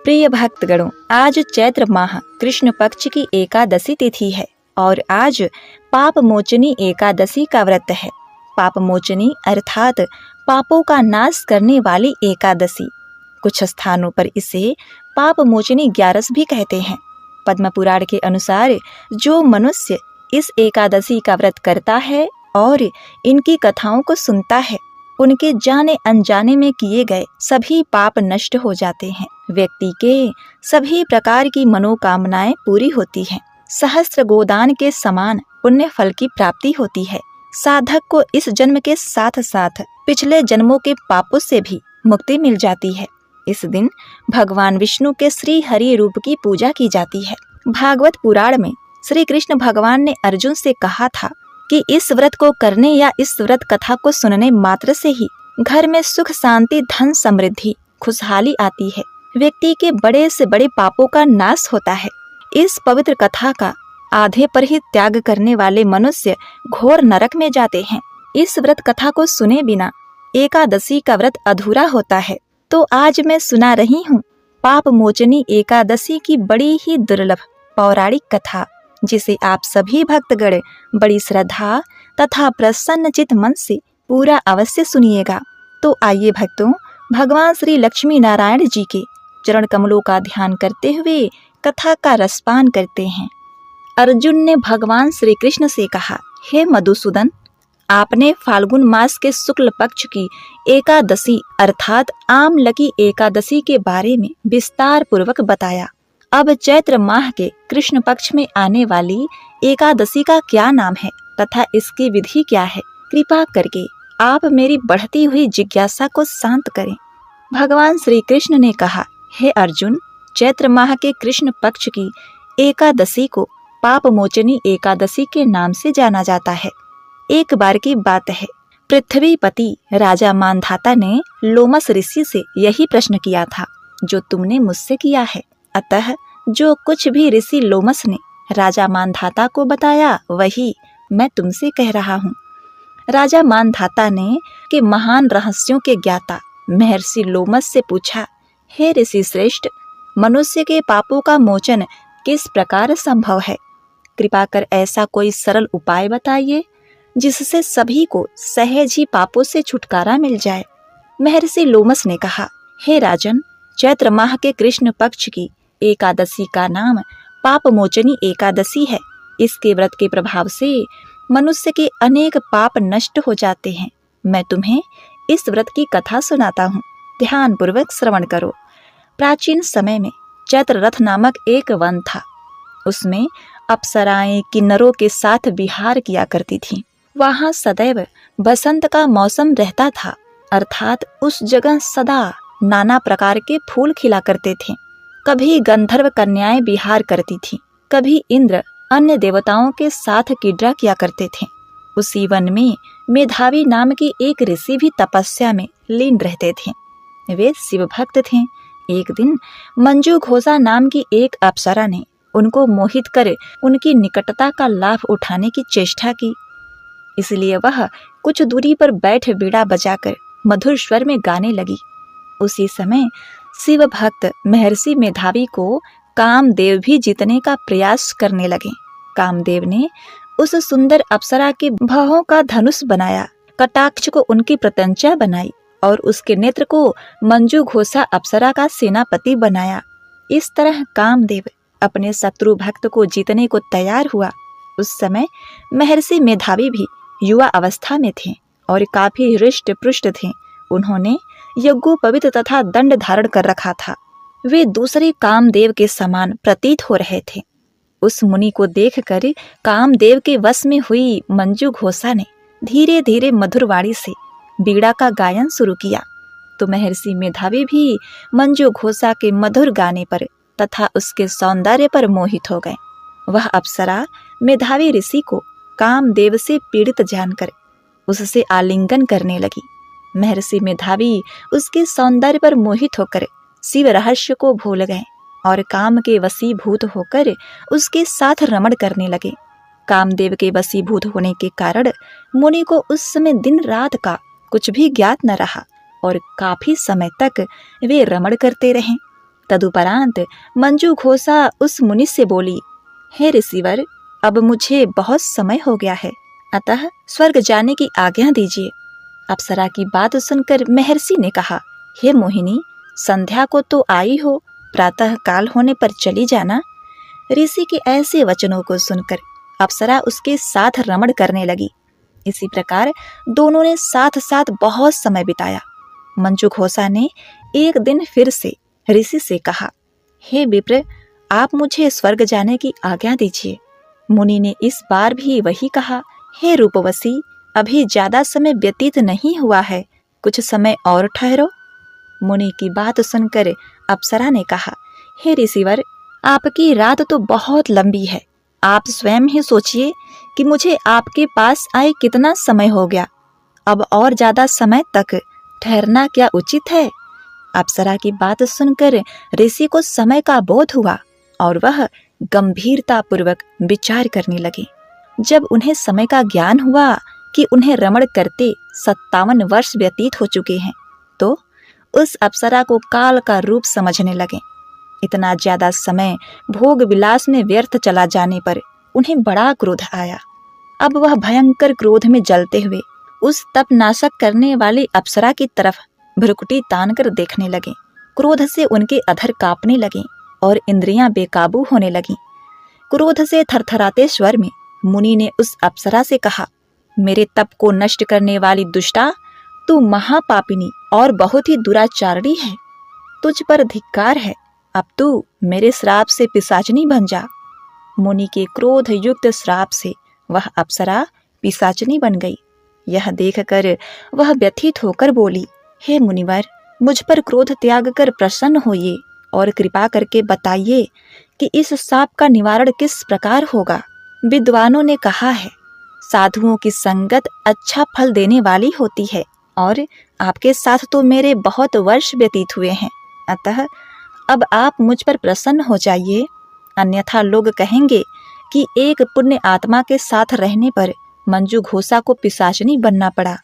प्रिय भक्तगणों, आज चैत्र माह कृष्ण पक्ष की एकादशी तिथि है और आज पाप मोचनी एकादशी का व्रत है। पाप मोचनी अर्थात पापों का नाश करने वाली एकादशी। कुछ स्थानों पर इसे पाप मोचनी ग्यारस भी कहते हैं। पद्म पुराण के अनुसार जो मनुष्य इस एकादशी का व्रत करता है और इनकी कथाओं को सुनता है, उनके जाने अनजाने में किए गए सभी पाप नष्ट हो जाते हैं। व्यक्ति के सभी प्रकार की मनोकामनाएं पूरी होती हैं। सहस्त्र गोदान के समान पुण्य फल की प्राप्ति होती है। साधक को इस जन्म के साथ साथ पिछले जन्मों के पापों से भी मुक्ति मिल जाती है। इस दिन भगवान विष्णु के श्री हरि रूप की पूजा की जाती है। भागवत पुराण में श्री कृष्ण भगवान ने अर्जुन से कहा था कि इस व्रत को करने या इस व्रत कथा को सुनने मात्र से ही घर में सुख शांति धन समृद्धि खुशहाली आती है। व्यक्ति के बड़े से बड़े पापों का नाश होता है। इस पवित्र कथा का आधे पर ही त्याग करने वाले मनुष्य घोर नरक में जाते हैं। इस व्रत कथा को सुने बिना एकादशी का व्रत अधूरा होता है। तो आज मैं सुना रही हूँ पाप मोचनी एकादशी की बड़ी ही दुर्लभ पौराणिक कथा, जिसे आप सभी भक्तगण बड़ी श्रद्धा तथा प्रसन्न चित मन से पूरा अवश्य सुनिएगा। तो आइए भक्तों, भगवान श्री लक्ष्मी नारायण जी के चरण कमलों का ध्यान करते हुए कथा का रसपान करते हैं। अर्जुन ने भगवान श्री कृष्ण से कहा, हे मधुसूदन, आपने फाल्गुन मास के शुक्ल पक्ष की एकादशी अर्थात आमलकी एकादशी के बारे में विस्तार पूर्वक बताया। अब चैत्र माह के कृष्ण पक्ष में आने वाली एकादशी का क्या नाम है तथा इसकी विधि क्या है, कृपा करके आप मेरी बढ़ती हुई जिज्ञासा को शांत करें। भगवान श्री कृष्ण ने कहा, हे अर्जुन, चैत्र माह के कृष्ण पक्ष की एकादशी को पाप मोचनी एकादशी के नाम से जाना जाता है। एक बार की बात है, पृथ्वीपति राजा मानधाता ने लोमस ऋषि से यही प्रश्न किया था जो तुमने मुझसे किया है। अतः जो कुछ भी ऋषि लोमस ने राजा मानधाता को बताया वही मैं तुमसे कह रहा हूँ। राजा मानधाता ने कि महान रहस्यों के ज्ञाता महर्षि लोमस से पूछा, हे ऋषि श्रेष्ठ, मनुष्य के पापों का मोचन किस प्रकार संभव है? कृपा कर ऐसा कोई सरल उपाय बताइए जिससे सभी को सहज ही पापों से छुटकारा मिल जाए। महर्षि लोमस ने कहा, हे राजन, चैत्र माह के कृष्ण पक्ष की एकादशी का नाम पाप मोचनी एकादशी है। इसके व्रत के प्रभाव से मनुष्य के अनेक पाप नष्ट हो जाते हैं। मैं तुम्हें इस व्रत की कथा सुनाता हूँ, ध्यान पूर्वक श्रवण करो। प्राचीन समय में चैत्र रथ नामक एक वन था। उसमें अप्सराएं किन्नरों के साथ विहार किया करती थीं। वहाँ सदैव बसंत का मौसम रहता था, अर्थात उस जगह सदा नाना प्रकार के फूल खिला करते थे। कभी गंधर्व कन्याएं विहार करती थीं, कभी इंद्र अन्य देवताओं के साथ क्रीड़ा किया करते थे। उसी वन में मेधावी नाम की एक ऋषि भी तपस्या में लीन रहते थे। वे शिव भक्त थे। एक दिन मंजू घोषा नाम की एक अप्सरा ने उनको मोहित कर उनकी निकटता का लाभ उठाने की चेष्टा की। इसलिए वह कुछ दूरी पर बैठ बीड़ा बजाकर मधुर स्वर में गाने लगी। उसी समय शिव भक्त महर्षि मेधावी को कामदेव भी जीतने का प्रयास करने लगे। कामदेव ने उस सुंदर अप्सरा के भौहों का धनुष बनाया, कटाक्ष को उनकी प्रत्यंचा बनाई और उसके नेत्र को मंजू घोषा अप्सरा का सेनापति बनाया। इस तरह कामदेव अपने शत्रु भक्त को जीतने को तैयार हुआ। उस समय महर्षि मेधावी भी युवा अवस्था में थे और काफी हृष्ट पुष्ट थे। उन्होंने यज्ञोपवीत तथा दंड धारण कर रखा था। वे दूसरे कामदेव के समान प्रतीत हो रहे थे। उस मुनि को देखकर कामदेव के वश में हुई मंजू घोषा ने धीरे धीरे मधुर वाणी से बीड़ा का गायन शुरू किया। तो महर्षि मेधावी भी मंजू घोषा के मधुर गाने पर तथा उसके सौंदर्य पर मोहित हो गए। वह अप्सरा मेधावी ऋषि को कामदेव से पीड़ित जानकर उससे आलिंगन करने लगी। महर्षि मेधावी उसके सौंदर्य पर मोहित होकर शिव रहस्य को भूल गए और काम के वशीभूत होकर उसके साथ रमण करने लगे। कामदेव के वशीभूत होने के कारण मुनि को उस समय दिन रात का कुछ भी ज्ञात न रहा और काफी समय तक वे रमण करते रहे। तदुपरांत मंजू घोषा उस मुनि से बोली, हे ऋषिवर, अब मुझे बहुत समय हो गया है, अतः स्वर्ग जाने की आज्ञा दीजिए। अप्सरा की बात सुनकर महर्षि ने कहा, हे मोहिनी, संध्या को तो आई हो, प्रातः काल होने पर चली जाना। ऋषि के ऐसे वचनों को सुनकर अप्सरा उसके साथ रमण करने लगी। इसी प्रकार दोनों ने साथ साथ बहुत समय बिताया। मंजू घोषा ने एक दिन फिर से ऋषि से कहा, हे विप्र, आप मुझे स्वर्ग जाने की आज्ञा दीजिए। मुनि ने इस बार भी वही कहा, हे रूपवशी, अभी ज्यादा समय व्यतीत नहीं हुआ है, कुछ समय और ठहरो। मुनि की बात सुनकर अप्सरा ने कहा, हे ऋषिवर, आपकी रात तो बहुत लंबी है, आप स्वयं ही सोचिए कि मुझे आपके पास आए कितना समय हो गया, अब और ज्यादा समय तक ठहरना क्या उचित है? अप्सरा की बात सुनकर ऋषि को समय का बोध हुआ और वह गंभीरता पूर्वक विचार करने लगे। जब उन्हें समय का ज्ञान हुआ कि उन्हें रमण करते 57 वर्ष व्यतीत हो चुके हैं, तो उस अप्सरा को काल का रूप समझने लगे। इतना ज्यादा समय भोग विलास में व्यर्थ चला जाने पर उन्हें बड़ा क्रोध आया। अब वह भयंकर क्रोध में जलते हुए उस तप नाशक करने वाली अप्सरा की तरफ भ्रुकुटी तान कर देखने लगे। क्रोध से उनके अधर कांपने लगे और इंद्रियां बेकाबू होने लगीं। क्रोध से थरथराते स्वर में मुनि ने उस अप्सरा से कहा, मेरे तप को नष्ट करने वाली दुष्टा, तू महापापिनी और बहुत ही दुराचारणी है। तुझ पर धिक्कार है, अब तू मेरे श्राप से पिशाचनी बन जा। मुनि के क्रोध युक्त श्राप से वह अप्सरा पिशाचनी बन गई। यह देखकर वह व्यथित होकर बोली, हे मुनिवर, मुझ पर क्रोध त्याग कर प्रसन्न होइए और कृपा करके बताइए कि इस शाप का निवारण किस प्रकार होगा। विद्वानों ने कहा है, साधुओं की संगत अच्छा फल देने वाली होती है और आपके साथ तो मेरे बहुत वर्ष व्यतीत हुए हैं, अतः अब आप मुझ पर प्रसन्न हो जाइए, अन्यथा लोग कहेंगे कि एक पुण्य आत्मा के साथ रहने पर मंजू घोषा को पिशाचनी बनना पड़ा।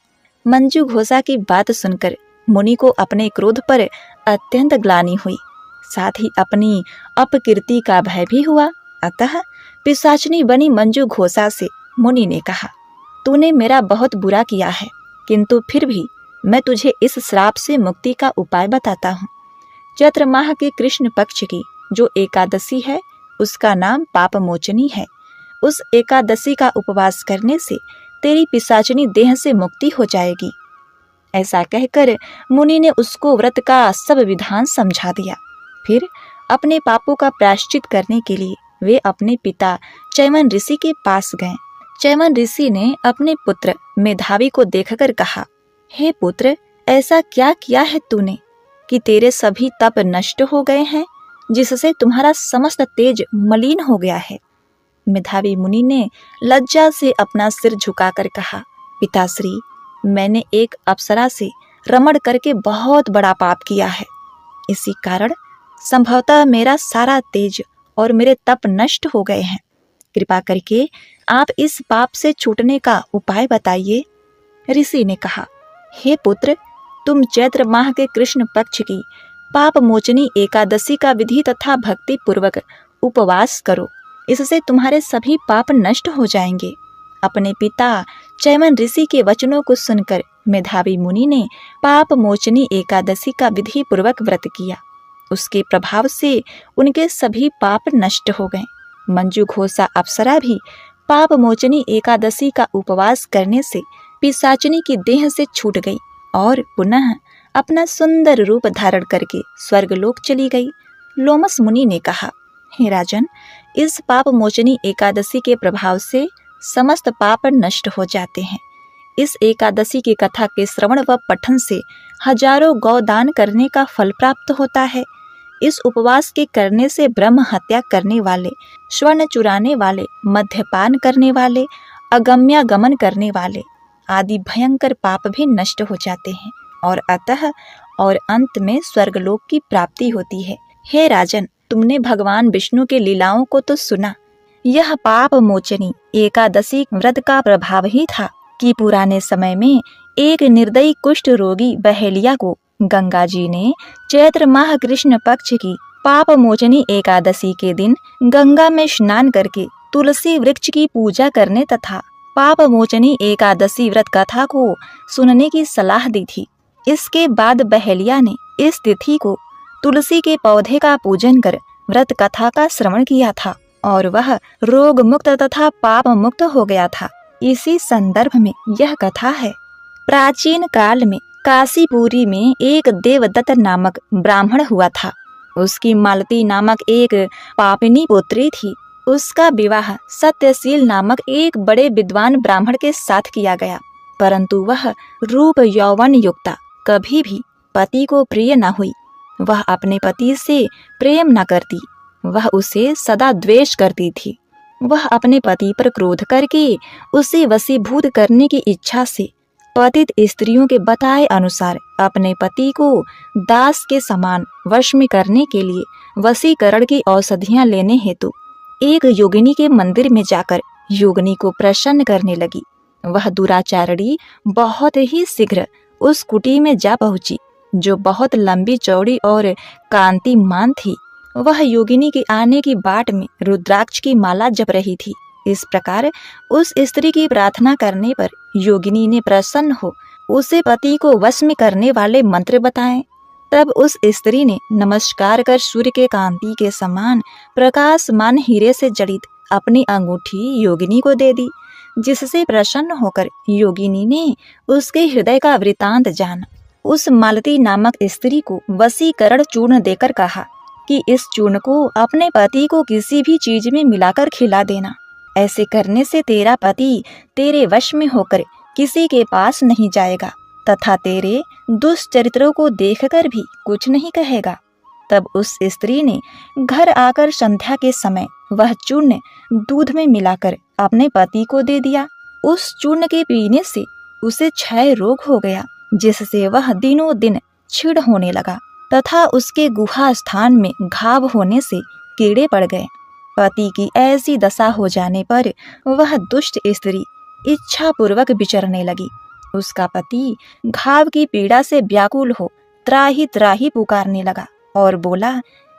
मंजू घोषा की बात सुनकर मुनि को अपने क्रोध पर अत्यंत ग्लानि हुई, साथ ही अपनी अपकीर्ति का भय भी हुआ। अतः पिशाचनी बनी मंजू घोषा से मुनि ने कहा, तूने मेरा बहुत बुरा किया है, किंतु फिर भी मैं तुझे इस श्राप से मुक्ति का उपाय बताता हूँ। चैत्र माह के कृष्ण पक्ष की जो एकादशी है, उसका नाम पाप मोचनी है। उस एकादशी का उपवास करने से तेरी पिशाचनी देह से मुक्ति हो जाएगी। ऐसा कहकर मुनि ने उसको व्रत का सब विधान समझा दिया। फिर अपने पापों का प्रायश्चित करने के लिए वे अपने पिता चैमन ऋषि के पास गए। चैमन ऋषि ने अपने पुत्र मेधावी को देखकर कहा, हे पुत्र, ऐसा क्या किया है तूने कि तेरे सभी तप नष्ट हो गए हैं, जिससे तुम्हारा समस्त तेज मलिन हो गया है। मेधावी मुनि ने लज्जा से अपना सिर झुकाकर कहा, पिताश्री, मैंने एक अप्सरा से रमण करके बहुत बड़ा पाप किया है। इसी कारण संभवतः मेरा सारा तेज और मेरे तप नष्ट हो गए हैं। कृपा करके आप इस पाप से छूटने का उपाय बताइए। ऋषि ने कहा, हे पुत्र, तुम चैत्र माह के कृष्ण पक्ष की पाप मोचनी एकादशी का विधि तथा भक्ति पूर्वक उपवास करो, इससे तुम्हारे सभी पाप नष्ट हो जाएंगे। अपने पिता चैमन ऋषि के वचनों को सुनकर मेधावी मुनि ने पाप मोचनी एकादशी का विधि पूर्वक व्रत किया। उसके प्रभाव से उनके सभी पाप नष्ट हो गए। मंजू घोषा अप्सरा भी पाप मोचनी एकादशी का उपवास करने से पिशाचनी की देह से छूट गई और पुनः अपना सुंदर रूप धारण करके स्वर्गलोक चली गई। लोमस मुनि ने कहा, हे राजन, इस पाप मोचनी एकादशी के प्रभाव से समस्त पाप नष्ट हो जाते हैं। इस एकादशी की कथा के श्रवण व पठन से हजारों गौदान करने का फल प्राप्त होता है। इस उपवास के करने से ब्रह्म हत्या करने वाले, स्वर्ण चुराने वाले, मद्यपान करने वाले, अगम्यागमन करने वाले आदि भयंकर पाप भी नष्ट हो जाते हैं और अतः और अंत में स्वर्गलोक की प्राप्ति होती है। हे राजन, तुमने भगवान विष्णु के लीलाओं को तो सुना। यह पाप मोचनी एकादशी व्रत का प्रभाव ही था कि पुराने समय में एक निर्दयी कुष्ठ रोगी बहेलिया को गंगा जी ने चैत्र माह कृष्ण पक्ष की पाप मोचनी एकादशी के दिन गंगा में स्नान करके तुलसी वृक्ष की पूजा करने तथा पाप मोचनी एकादशी व्रत कथा को सुनने की सलाह दी थी। इसके बाद बहेलिया ने इस तिथि को तुलसी के पौधे का पूजन कर व्रत कथा का श्रवण किया था और वह रोग मुक्त तथा पाप मुक्त हो गया था। इसी संदर्भ में यह कथा है। प्राचीन काल में काशीपुरी में एक देवदत्त नामक ब्राह्मण हुआ था। उसकी मालती नामक एक पापिनी पुत्री थी। उसका विवाह सत्यशील नामक एक बड़े विद्वान ब्राह्मण के साथ किया गया, परंतु वह रूप यौवन युक्ता कभी भी पति को प्रिय न हुई। वह अपने पति से प्रेम न करती, वह उसे सदा द्वेष करती थी। वह अपने पति पर क्रोध करके उसे वशीभूत करने की इच्छा से पतित स्त्रियों के बताए अनुसार अपने पति को दास के समान वश में करने के लिए वशीकरण की औषधियां लेने हेतु एक योगिनी के मंदिर में जाकर योगिनी को प्रसन्न करने लगी। वह दुराचारणी बहुत ही शीघ्र उस कुटी में जा पहुंची, जो बहुत लंबी चौड़ी और कांतिमान थी। वह योगिनी के आने की बाट में रुद्राक्ष की माला जप रही थी। इस प्रकार उस स्त्री की प्रार्थना करने पर योगिनी ने प्रसन्न हो उसे पति को वश में करने वाले मंत्र बताए। तब उस स्त्री ने नमस्कार कर सूर्य के कांति के समान प्रकाशमान हीरे से जड़ित अपनी अंगूठी योगिनी को दे दी, जिससे प्रसन्न होकर योगिनी ने उसके हृदय का वृतांत जाना। उस मालती नामक स्त्री को वशीकरण चूर्ण देकर कहा कि इस चूर्ण को अपने पति को किसी भी चीज में मिलाकर खिला देना। ऐसे करने से तेरा पति तेरे वश में होकर किसी के पास नहीं जाएगा तथा तेरे दुष्चरित्रों को देखकर भी कुछ नहीं कहेगा। तब उस स्त्री ने घर आकर संध्या के समय वह चूर्ण दूध में मिलाकर अपने पति को दे दिया। उस चूर्ण के पीने से उसे क्षय रोग हो गया, जिससे वह दिनों दिन छीड़ होने लगा तथा उसके गुहा स्थान में घाव होने से कीड़े पड़ गए। पति की ऐसी दशा हो जाने पर वह दुष्ट स्त्री इच्छा पूर्वक विचरने लगी। उसका पति घाव की पीड़ा से व्याकुल हो त्राही त्राही पुकारने लगा और बोला,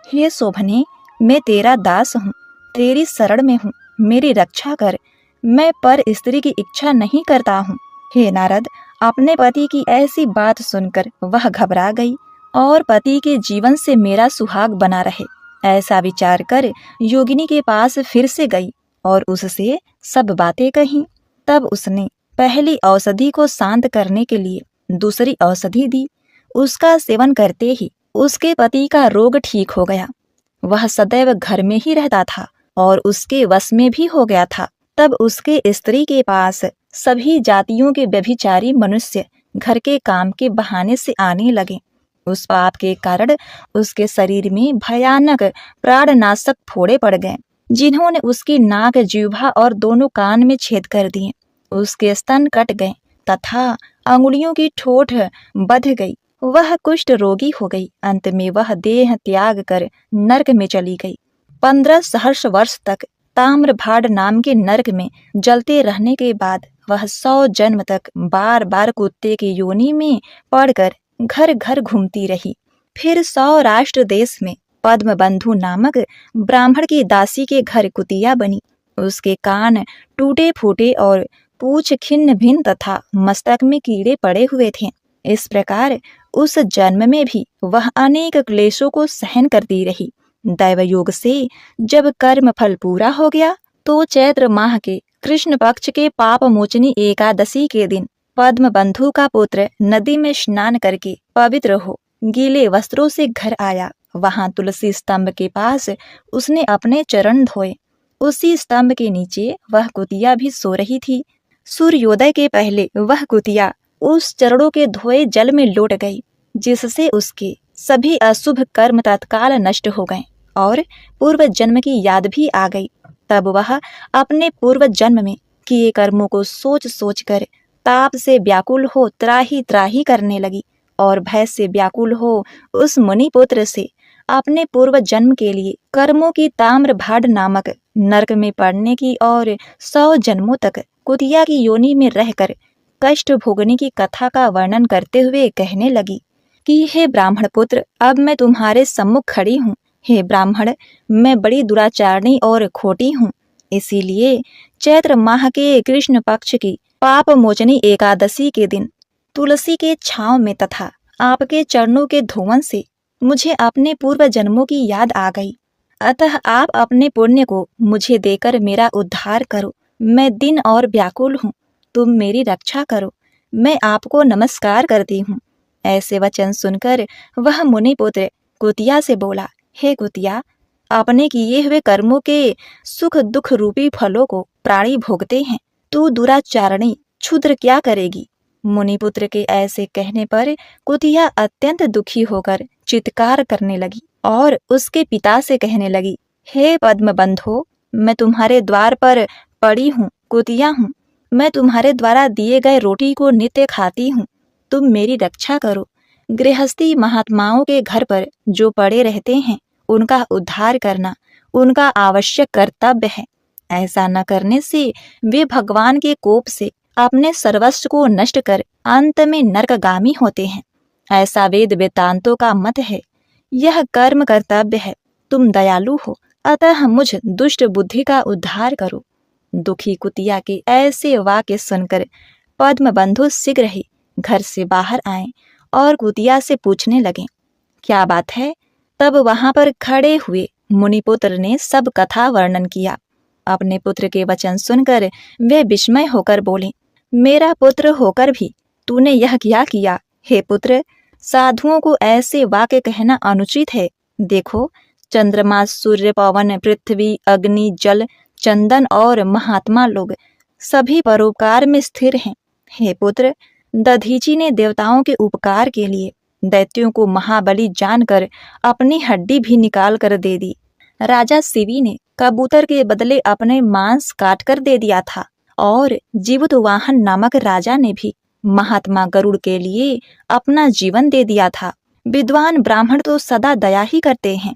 हे शोभने, मैं तेरा दास हूँ, तेरी शरण में हूँ, मेरी रक्षा कर, मैं पर स्त्री की इच्छा नहीं करता हूँ। हे नारद, अपने पति की ऐसी बात सुनकर वह घबरा गई और पति के जीवन से मेरा सुहाग बना रहे, ऐसा विचार कर योगिनी के पास फिर से गई और उससे सब बातें कहीं। तब उसने पहली औषधि को शांत करने के लिए दूसरी औषधि दी। उसका सेवन करते ही उसके पति का रोग ठीक हो गया। वह सदैव घर में ही रहता था और उसके वश में भी हो गया था। तब उसके स्त्री के पास सभी जातियों के व्यभिचारी मनुष्य घर के काम के बहाने से आने लगे। उस पाप के कारण उसके शरीर में भयानक प्राणनाशक फोड़े पड़ गए, जिन्होंने उसकी नाक, जिह्वा और दोनों कान में छेद कर दिए। उसके स्तन कट गए तथा अंगुलियों की ठोठ बध गई। वह कुष्ठ रोगी हो गई। अंत में वह देह त्याग कर नरक में चली गई। 15 सहस्र वर्ष तक ताम्रभाड़ नाम के नरक में जलते रहने के बाद वह 100 जन्म तक बार बार कुत्ते की योनि में पड़कर घर घर घूमती रही। फिर सौराष्ट्र देश में पद्मबंधु नामक ब्राह्मण की दासी के घर कुतिया बनी। उसके कान टूटे फूटे और पूछ खिन्न भिन्न तथा मस्तक में कीड़े पड़े हुए थे। इस प्रकार उस जन्म में भी वह अनेक क्लेशों को सहन करती रही। दैव योग से जब कर्म फल पूरा हो गया तो चैत्र माह के कृष्ण पक्ष के पाप मोचनी एकादशी के दिन पद्मबंधु का पुत्र नदी में स्नान करके पवित्र हो गीले वस्त्रों से घर आया। वहां तुलसी स्तंभ के पास उसने अपने चरण धोए। उसी स्तंभ के नीचे वह कुतिया भी सो रही थी। सूर्योदय के पहले वह कुतिया उस चरणों के धोए जल में लौट गई, जिससे उसके सभी अशुभ कर्म तत्काल नष्ट हो गए और पूर्व जन्म की याद भी आ गई। तब वह अपने पूर्व जन्म में किए कर्मों को सोच सोच कर ताप से व्याकुल हो त्राही त्राही करने लगी और भय से व्याकुल हो उस मुनिपुत्र से अपने पूर्व जन्म के लिए कर्मों की ताम्रभाड़ नामक नरक में पड़ने की और 100 जन्मों तक कुतिया की योनि में रहकर कष्ट भोगने की कथा का वर्णन करते हुए कहने लगी कि हे ब्राह्मण पुत्र, अब मैं तुम्हारे सम्मुख खड़ी हूँ। हे ब्राह्मण, मैं बड़ी दुराचारणी और खोटी हूँ, इसीलिए चैत्र माह के कृष्ण पक्ष की पाप मोचनी एकादशी के दिन तुलसी के छांव में तथा आपके चरणों के धोवन से मुझे अपने पूर्व जन्मों की याद आ गई। अतः आप अपने पुण्य को मुझे देकर मेरा उद्धार करो। मैं दिन और व्याकुल हूँ, तुम मेरी रक्षा करो। मैं आपको नमस्कार करती हूँ। ऐसे वचन सुनकर वह मुनिपुत्र कुतिया से बोला, हे कुतिया, आपने किए हुए कर्मों के सुख दुख रूपी फलों को प्राणी भोगते हैं, तू दुराचारणी क्षुद्र क्या करेगी। मुनिपुत्र के ऐसे कहने पर कुतिया अत्यंत दुखी होकर चित्कार करने लगी और उसके पिता से कहने लगी, हे पद्मबंधो, मैं तुम्हारे द्वार पर पड़ी हूँ, कुतिया हूँ। मैं तुम्हारे द्वारा दिए गए रोटी को नित्य खाती हूँ, तुम मेरी रक्षा करो। गृहस्थी महात्माओं के घर पर जो पड़े रहते हैं, उनका उद्धार करना उनका आवश्यक कर्तव्य है। ऐसा न करने से वे भगवान के कोप से अपने सर्वस्व को नष्ट कर अंत में नरकगामी होते हैं। ऐसा वेद वेदांतों का मत है। यह कर्म कर्तव्य है। तुम दयालु हो, अतः मुझ दुष्ट बुद्धि का उद्धार करो। दुखी कुतिया के ऐसे वाक्य सुनकर पद्मबंधु शीघ्र ही घर से बाहर आए और कुतिया से पूछने लगे, क्या बात है। तब वहां पर खड़े हुए मुनिपुत्र ने सब कथा वर्णन किया। अपने पुत्र के वचन सुनकर वे विस्मय होकर बोले, मेरा पुत्र होकर भी तूने यह क्या किया। हे पुत्र, साधुओं को ऐसे वाक्य कहना अनुचित है। देखो, चंद्रमा, सूर्य, पवन, पृथ्वी, अग्नि, जल, चंदन और महात्मा लोग सभी परोपकार में स्थिर हैं। हे पुत्र, दधीची ने देवताओं के उपकार के लिए दैत्यों को महाबली जानकर अपनी हड्डी भी निकाल कर दे दी। राजा शिवी ने कबूतर के बदले अपने मांस काट कर दे दिया था और जीवतवाहन नामक राजा ने भी महात्मा गरुड़ के लिए अपना जीवन दे दिया था। विद्वान ब्राह्मण तो सदा दया ही करते हैं।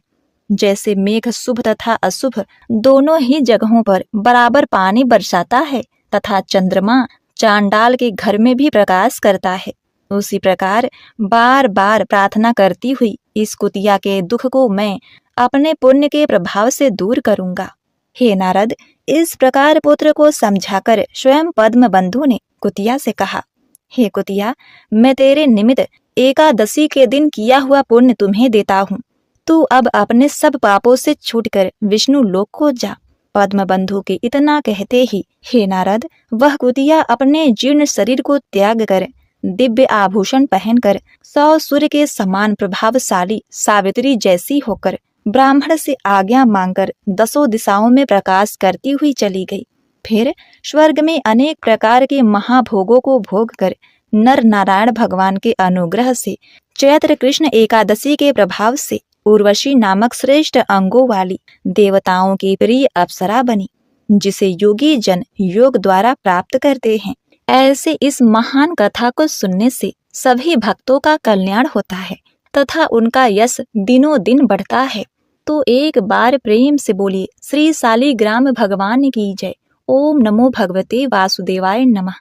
जैसे मेघ शुभ तथा अशुभ दोनों ही जगहों पर बराबर पानी बरसाता है तथा चंद्रमा चांडाल के घर में भी प्रकाश करता है, उसी प्रकार बार बार प्रार्थना करती हुई इस कुतिया के दुख को मैं अपने पुण्य के प्रभाव से दूर करूंगा। हे नारद, इस प्रकार पुत्र को समझाकर स्वयं पद्मबंधु ने कुतिया से कहा, हे कुतिया, मैं तेरे निमित्त एकादशी के दिन किया हुआ पुण्य तुम्हें देता हूँ। तू अब अपने सब पापों से छूटकर विष्णु लोक को जा। पद्मबंधु के इतना कहते ही हे नारद, वह कुतिया अपने जीर्ण शरीर को त्याग कर दिव्य आभूषण पहनकर 100 सूर्य के समान प्रभावशाली सावित्री जैसी होकर ब्राह्मण से आज्ञा मांगकर 10 दिशाओं में प्रकाश करती हुई चली गई। फिर स्वर्ग में अनेक प्रकार के महाभोगों को भोग कर नर नारायण भगवान के अनुग्रह से चैत्र कृष्ण एकादशी के प्रभाव से उर्वशी नामक श्रेष्ठ अंगों वाली देवताओं की प्रिय अप्सरा बनी, जिसे योगी जन योग द्वारा प्राप्त करते हैं। ऐसे इस महान कथा को सुनने से सभी भक्तों का कल्याण होता है तथा उनका यश दिनों दिन बढ़ता है। तो एक बार प्रेम से बोलिए, श्री शालिग्राम भगवान की जय। ओम नमो भगवते वासुदेवाय नमः।